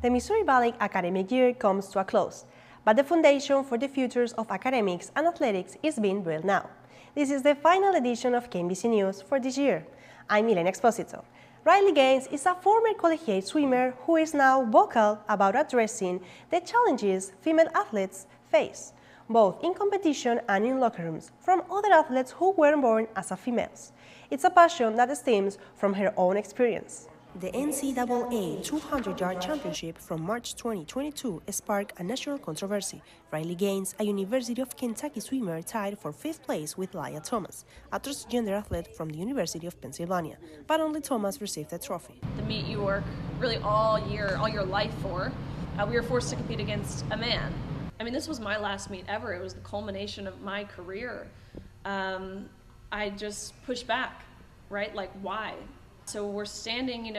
The Missouri Valley academic year comes to a close, but the foundation for the futures of academics and athletics is being built now. This is the final edition of KMVC News for this year. I'm Milena Exposito. Riley Gaines is a former collegiate swimmer who is now vocal about addressing the challenges female athletes face, both in competition and in locker rooms, from other athletes who weren't born as females. It's a passion that stems from her own experience. The NCAA 200-yard championship from March 2022 sparked a national controversy. Riley Gaines, a University of Kentucky swimmer, tied for 5th place with Lia Thomas, a transgender athlete from the University of Pennsylvania, but only Thomas received the trophy. The meet you work really all your life for, we were forced to compete against a man. I mean, this was my last meet ever. It was the culmination of my career. I just pushed back, right? Like, why? So we're standing,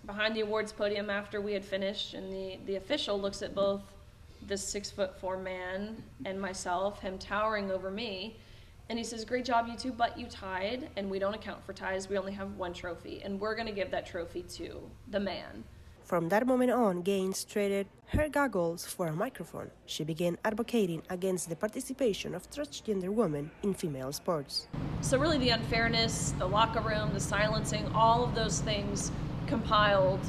behind the awards podium after we had finished, and the official looks at both this 6'4" man and myself, him towering over me, and he says, "Great job, you two, but you tied, and we don't account for ties. We only have one trophy, and we're going to give that trophy to the man." From that moment on, Gaines traded her goggles for a microphone. She began advocating against the participation of transgender women in female sports. So really the unfairness, the locker room, the silencing, all of those things compiled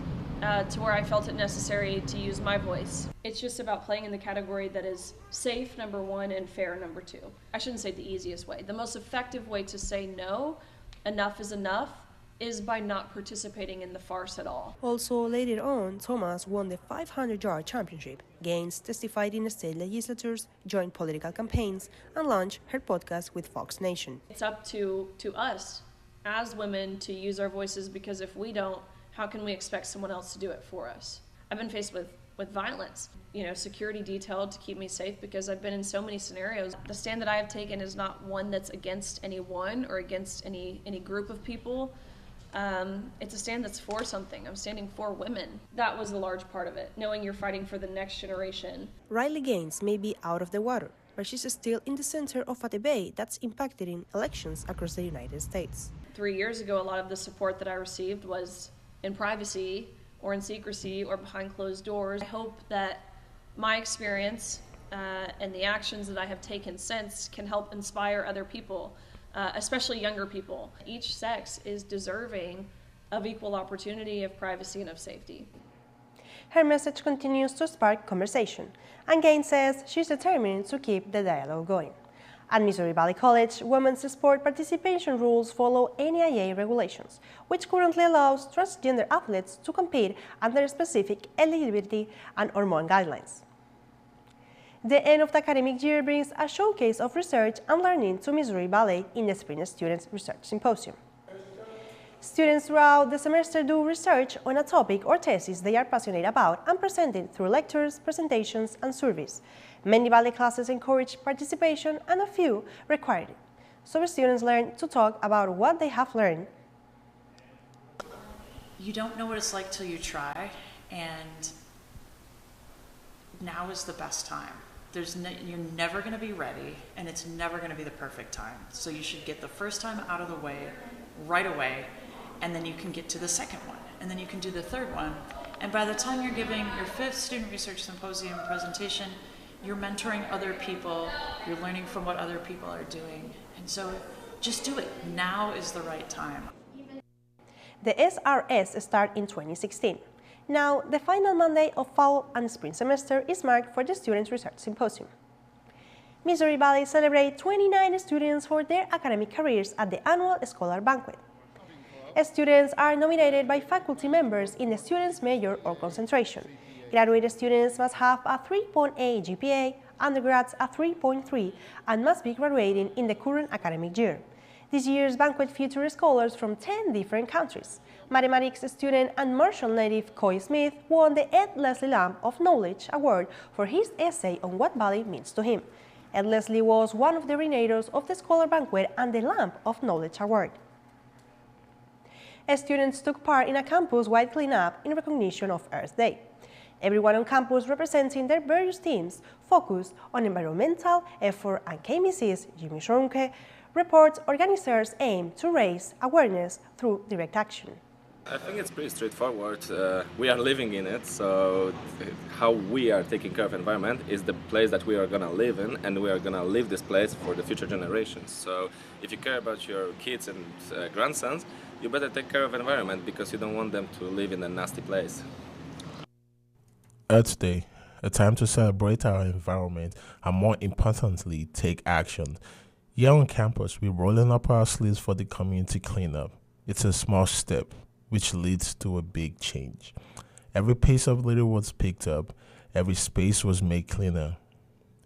to where I felt it necessary to use my voice. It's just about playing in the category that is safe, number one, and fair, number two. I shouldn't say the easiest way. The most effective way to say no, enough is enough, is by not participating in the farce at all. Also, later on, Thomas won the 500-yard championship. Gaines testified in state legislatures, joined political campaigns, and launched her podcast with Fox Nation. It's up to us as women to use our voices, because if we don't, how can we expect someone else to do it for us? I've been faced with violence, security detailed to keep me safe, because I've been in so many scenarios. The stand that I have taken is not one that's against anyone or against any group of people. It's a stand that's for something. I'm standing for women. That was a large part of it, knowing you're fighting for the next generation. Riley Gaines may be out of the water, but she's still in the center of a debate that's impacting elections across the United States. 3 years ago, a lot of the support that I received was in privacy or in secrecy or behind closed doors. I hope that my experience and the actions that I have taken since can help inspire other people, especially younger people. Each sex is deserving of equal opportunity, of privacy, and of safety. Her message continues to spark conversation, and Gaines says she's determined to keep the dialogue going. At Missouri Valley College, women's sport participation rules follow NAIA regulations, which currently allows transgender athletes to compete under specific eligibility and hormone guidelines. The end of the academic year brings a showcase of research and learning to Missouri Valley in the Spring Students Research Symposium. Students throughout the semester do research on a topic or thesis they are passionate about and present it through lectures, presentations, and surveys. Many Valley classes encourage participation, and a few require it. So students learn to talk about what they have learned. You don't know what it's like till you try, and now is the best time. You're never going to be ready, and it's never going to be the perfect time. So you should get the first time out of the way right away, and then you can get to the second one, and then you can do the third one. And by the time you're giving your 5th Student Research Symposium presentation, you're mentoring other people, you're learning from what other people are doing. And so just do it. Now is the right time. The SRS started in 2016. Now, the final Monday of fall and spring semester is marked for the Students' Research Symposium. Missouri Valley celebrates 29 students for their academic careers at the annual Scholar Banquet. Students are nominated by faculty members in the student's major or concentration. Graduate students must have a 3.8 GPA, undergrads a 3.3, and must be graduating in the current academic year. This year's banquet features scholars from 10 different countries. Mathematics student and Marshall native Coy Smith won the Ed Leslie Lamp of Knowledge Award for his essay on what Valley means to him. Ed Leslie was one of the originators of the Scholar Banquet and the Lamp of Knowledge Award. Students took part in a campus-wide cleanup in recognition of Earth Day. Everyone on campus representing their various teams focused on environmental effort, and KMVC's Jimmy Schronke reports organizers aim to raise awareness through direct action. I think it's pretty straightforward. We are living in it, so how we are taking care of environment is the place that we are gonna live in, and we are gonna leave this place for the future generations. So if you care about your kids and grandsons, you better take care of environment because you don't want them to live in a nasty place. Earth Day, a time to celebrate our environment and more importantly, take action. Here on campus, we're rolling up our sleeves for the community cleanup. It's a small step, which leads to a big change. Every piece of litter was picked up, every space was made cleaner.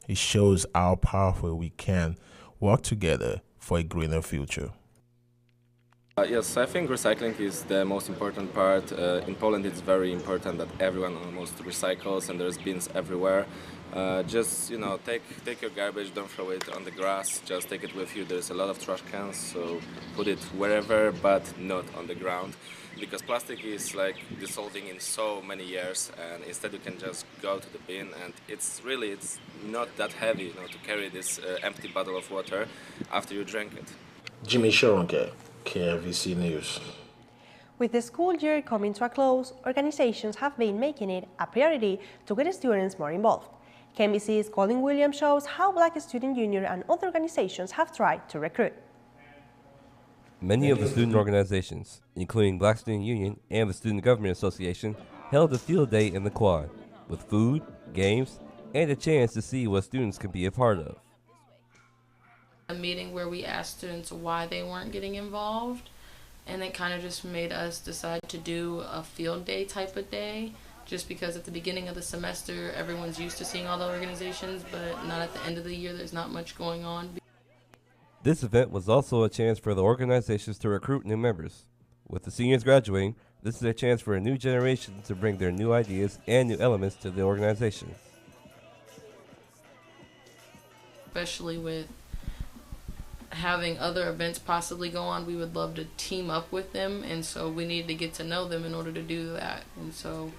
It shows how powerful we can work together for a greener future. Yes, I think recycling is the most important part. In Poland, it's very important that everyone almost recycles, and there's bins everywhere. Just take your garbage, don't throw it on the grass. Just take it with you. There's a lot of trash cans, so put it wherever, but not on the ground, because plastic is like dissolving in so many years, and instead you can just go to the bin, and it's not that heavy, to carry this empty bottle of water after you drink it. Jimmy Sharonke, KMVC News. With the school year coming to a close, organizations have been making it a priority to get students more involved. KMVC's Colin Williams shows how Black Student Union and other organizations have tried to recruit. Many of the student organizations, including Black Student Union and the Student Government Association, held a field day in the quad, with food, games, and a chance to see what students can be a part of. A meeting where we asked students why they weren't getting involved, and it kind of just made us decide to do a field day type of day, just because at the beginning of the semester everyone's used to seeing all the organizations, but not at the end of the year. There's not much going on. This event was also a chance for the organizations to recruit new members. With the seniors graduating, this is a chance for a new generation to bring their new ideas and new elements to the organization. Especially with having other events possibly go on, we would love to team up with them, and so we needed to get to know them in order to do that. And so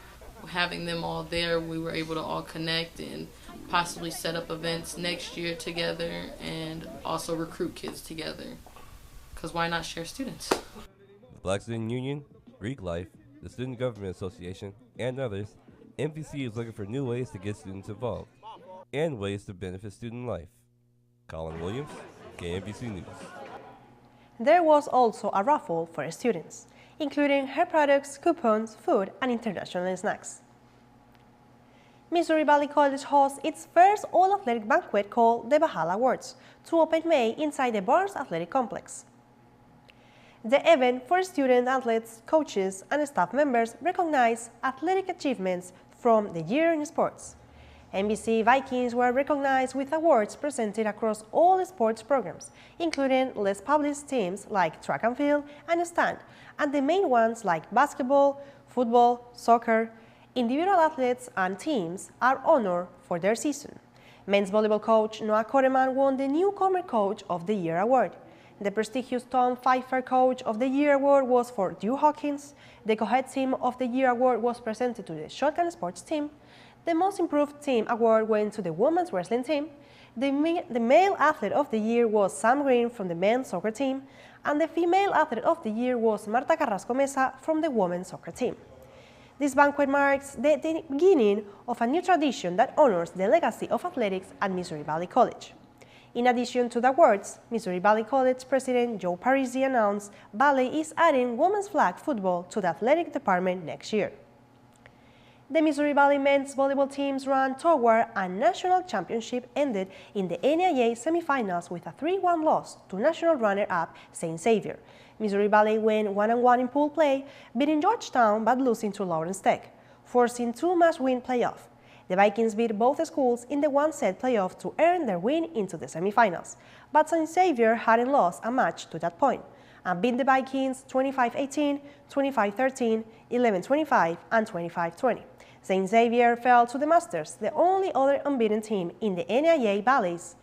having them all there, we were able to all connect and possibly set up events next year together, and also recruit kids together, because why not share students? The Black Student Union, Greek Life, the Student Government Association, and others, MVC is looking for new ways to get students involved and ways to benefit student life. Colin Williams, KMVC News. There was also a raffle for students, including hair products, coupons, food, and international snacks. Missouri Valley College hosts its first all-athletic banquet called the Bahal Awards to open May inside the Barnes Athletic Complex. The event for student athletes, coaches, and staff members recognized athletic achievements from the year in sports. MVC Vikings were recognized with awards presented across all sports programs, including less published teams like track and field and stand, and the main ones like basketball, football, soccer. Individual athletes and teams are honored for their season. Men's volleyball coach Noah Koreman won the Newcomer Coach of the Year award. The prestigious Tom Pfeiffer Coach of the Year award was for Drew Hawkins. The Co-Head Team of the Year award was presented to the Shotgun Sports team. The Most Improved Team award went to the Women's Wrestling team. The Male Athlete of the Year was Sam Green from the Men's Soccer team, and the Female Athlete of the Year was Marta Carrasco Mesa from the Women's Soccer team. This banquet marks the beginning of a new tradition that honors the legacy of athletics at Missouri Valley College. In addition to the awards, Missouri Valley College President Joe Parisi announced Valley is adding women's flag football to the athletic department next year. The Missouri Valley men's volleyball team's run toward a national championship ended in the NAIA semifinals with a 3-1 loss to national runner-up St. Xavier. Missouri Valley went 1-1 in pool play, beating Georgetown but losing to Lawrence Tech, forcing two-match win playoff. The Vikings beat both schools in the one-set playoff to earn their win into the semifinals, but St. Xavier hadn't lost a match to that point and beat the Vikings 25-18, 25-13, 11-25, and 25-20. St. Xavier fell to the Masters, the only other unbeaten team in the NAIA Valleys.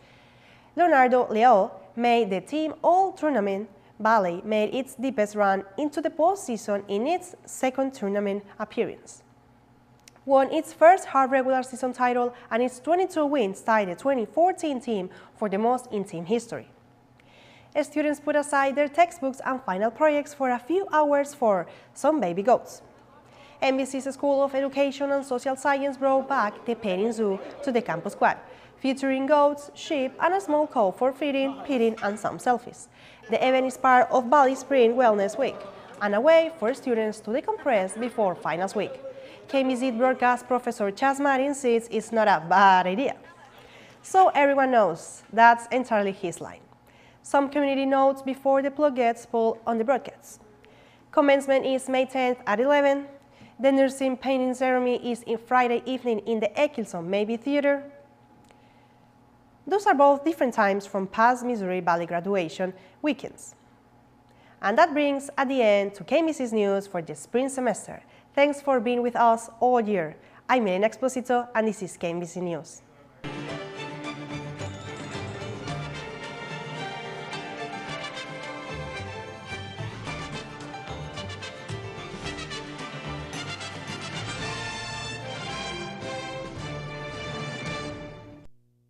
Leonardo Leo made the team all-tournament. Valley made its deepest run into the postseason in its second tournament appearance, won its first hard regular season title, and its 22 wins tied the 2014 team for the most in team history. Students put aside their textbooks and final projects for a few hours for some baby goats. MVC's School of Education and Social Science brought back the petting zoo to the campus quad, featuring goats, sheep, and a small cow for feeding, petting, and some selfies. The event is part of Bali Spring Wellness Week, and a way for students to decompress before finals week. KMVC broadcast Professor Chas Marin says it's not a bad idea. So everyone knows that's entirely his line. Some community notes before the plug gets pulled on the broadcast. Commencement is May 10th at 11. The nursing painting ceremony is in Friday evening in the Eccleston Maybe Theater. Those are both different times from past Missouri Valley graduation weekends. And that brings at the end to KMVC's news for the spring semester. Thanks for being with us all year. I'm Elena Exposito, and this is KMVC News.